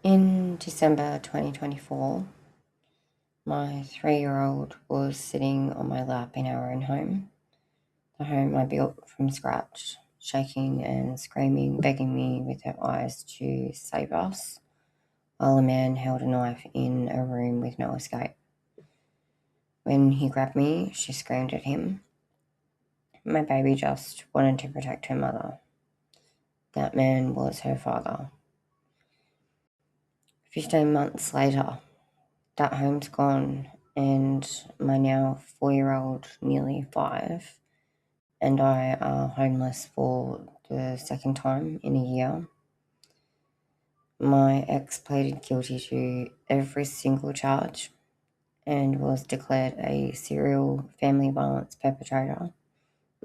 In December 2024, my 3-year-old was sitting on my lap in our own home, the home I built from scratch, shaking and screaming, begging me with her eyes to save us, while a man held a knife in a room with no escape. When he grabbed me, she screamed at him. My baby just wanted to protect her mother. That man was her father. 15 months later, that home's gone, and my now 4-year-old, nearly 5, and I are homeless for the second time in a year. My ex pleaded guilty to every single charge and was declared a serial family violence perpetrator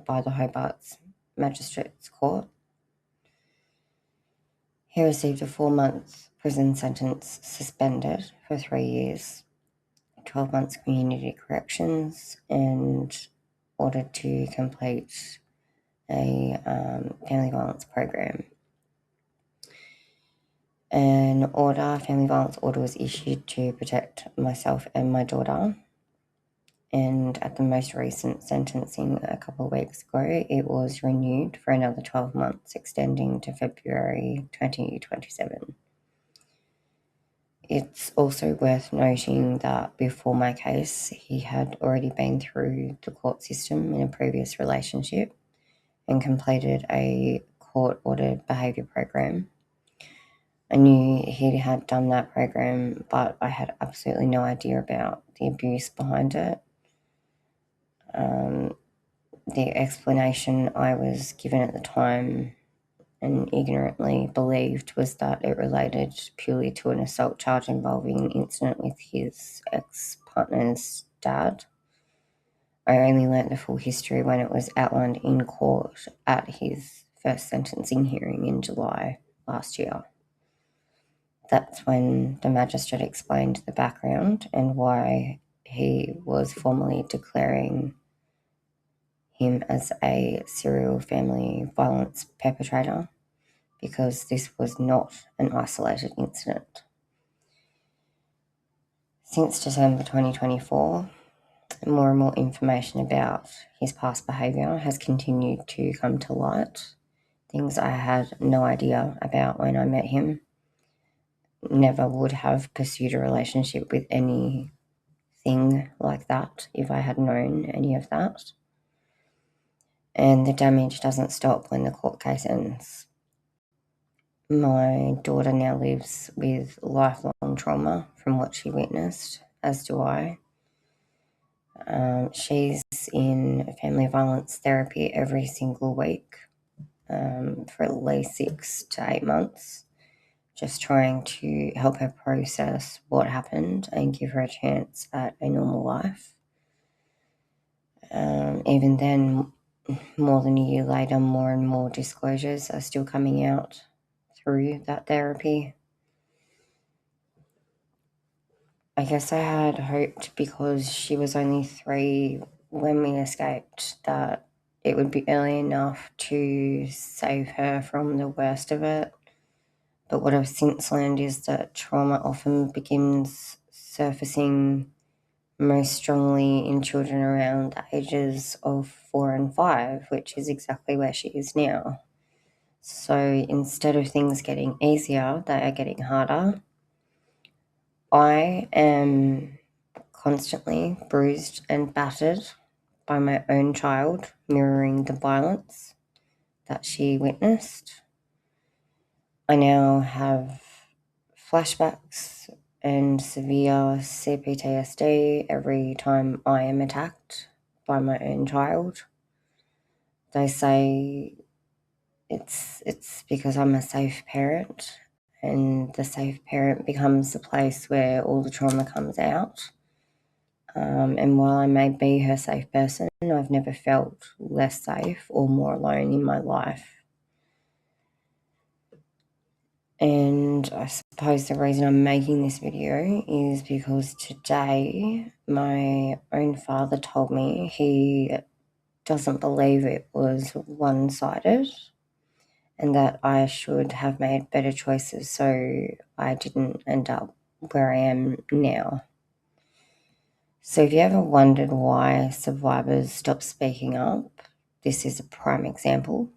by the Hobart Magistrates Court. He received a 4-month prison sentence, suspended for 3 years, 12 months community corrections, and ordered to complete a family violence program. Family violence order was issued to protect myself and my daughter. And at the most recent sentencing a couple of weeks ago, it was renewed for another 12 months, extending to February 2027. It's also worth noting that before my case, he had already been through the court system in a previous relationship and completed a court-ordered behaviour program. I knew he had done that program, but I had absolutely no idea about the abuse behind it. The explanation I was given at the time and ignorantly believed was that it related purely to an assault charge involving an incident with his ex-partner's dad. I only learnt the full history when it was outlined in court at his first sentencing hearing in July last year. That's when the magistrate explained the background and why he was formally declaring him as a serial family violence perpetrator, because this was not an isolated incident. Since December 2024, more and more information about his past behaviour has continued to come to light, things I had no idea about when I met him. Never would have pursued a relationship with anything like that if I had known any of that. And the damage doesn't stop when the court case ends. My daughter now lives with lifelong trauma from what she witnessed, as do I. She's in family violence therapy every single week for at least 6 to 8 months, just trying to help her process what happened and give her a chance at a normal life. Even then, more than a year later, more and more disclosures are still coming out through that therapy. I guess I had hoped, because she was only 3 when we escaped, that it would be early enough to save her from the worst of it. But what I've since learned is that trauma often begins surfacing most strongly in children around the ages of 4 and 5, which is exactly where she is now. So instead of things getting easier, they are getting harder. I am constantly bruised and battered by my own child, mirroring the violence that she witnessed. I now have flashbacks and severe CPTSD every time I am attacked by my own child. They say it's because I'm a safe parent, and the safe parent becomes the place where all the trauma comes out. And while I may be her safe person, I've never felt less safe or more alone in my life. And I suppose the reason I'm making this video is because today my own father told me he doesn't believe it was one-sided, and that I should have made better choices so I didn't end up where I am now. So if you ever wondered why survivors stop speaking up, this is a prime example.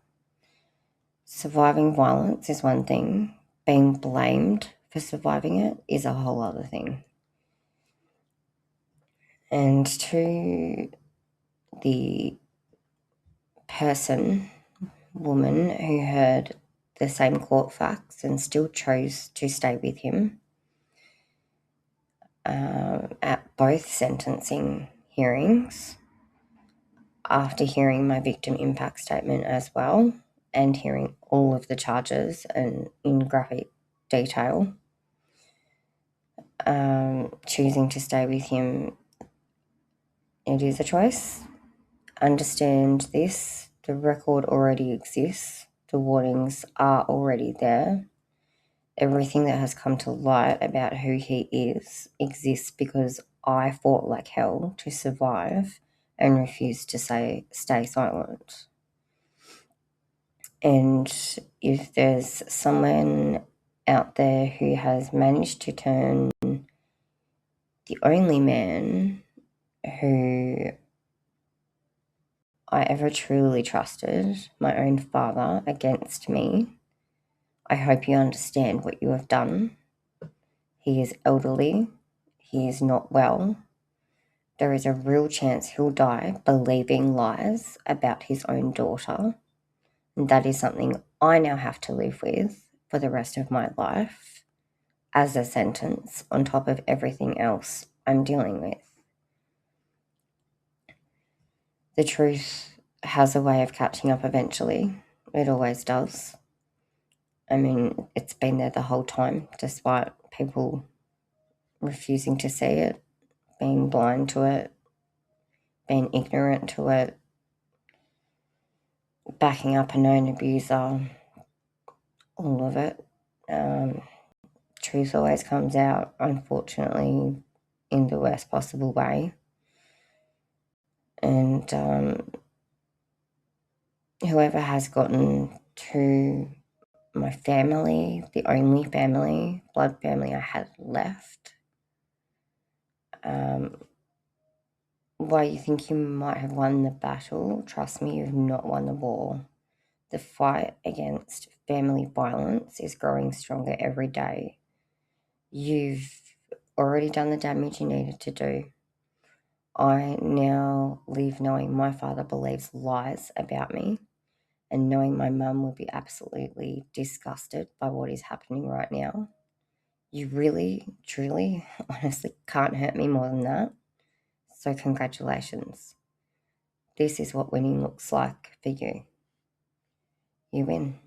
Surviving violence is one thing. Being blamed for surviving it is a whole other thing. And to the woman who heard the same court facts and still chose to stay with him at both sentencing hearings, after hearing my victim impact statement as well and hearing all of the charges and in graphic detail, choosing to stay with him, it is a choice. Understand this, the record already exists, the warnings are already there. Everything that has come to light about who he is exists because I fought like hell to survive and refused to stay silent. And if there's someone out there who has managed to turn the only man who I ever truly trusted, my own father, against me, I hope you understand what you have done. He is elderly. He is not well. There is a real chance he'll die believing lies about his own daughter. And that is something I now have to live with for the rest of my life as a sentence on top of everything else I'm dealing with. The truth has a way of catching up eventually. It always does. I mean, it's been there the whole time, despite people refusing to see it, being blind to it, being ignorant to it, backing up a known abuser, all of it. Truth always comes out, unfortunately, in the worst possible way. And whoever has gotten to my family, the only family, blood family I had left, while you think you might have won the battle, trust me, you've not won the war. The fight against family violence is growing stronger every day. You've already done the damage you needed to do. I now live knowing my father believes lies about me and knowing my mum would be absolutely disgusted by what is happening right now. You really, truly, honestly can't hurt me more than that. So congratulations. This is what winning looks like for you. You win.